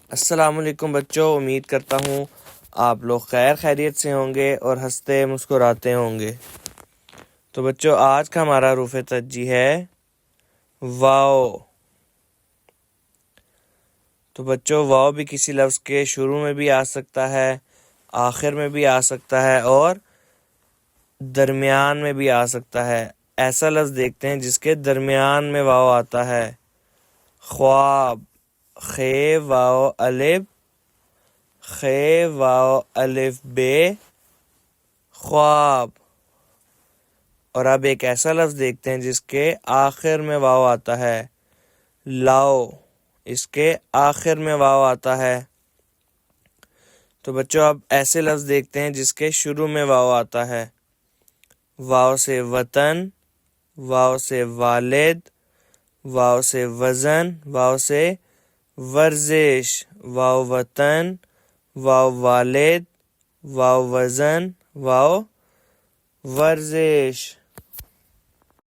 السلام علیکم بچوں، امید کرتا ہوں آپ لوگ خیریت سے ہوں گے اور ہنستے مسکراتے ہوں گے۔ تو بچوں، آج کا ہمارا حروف ترجیح ہے واو۔ تو بچوں، واو بھی کسی لفظ کے شروع میں بھی آ سکتا ہے، آخر میں بھی آ سکتا ہے اور درمیان میں بھی آ سکتا ہے۔ ایسا لفظ دیکھتے ہیں جس کے درمیان میں واو آتا ہے۔ خواب، خے واو الف، خے واو الف بے، خواب۔ اور اب ایک ایسا لفظ دیکھتے ہیں جس کے آخر میں واو آتا ہے، لاؤ، اس کے آخر میں واو آتا ہے۔ تو بچوں، اب ایسے لفظ دیکھتے ہیں جس کے شروع میں واو آتا ہے۔ واو سے وطن، واو سے والد، واو سے وزن، واو سے ورزش، واو وطن، واو والد، واو وزن، واو ورزش۔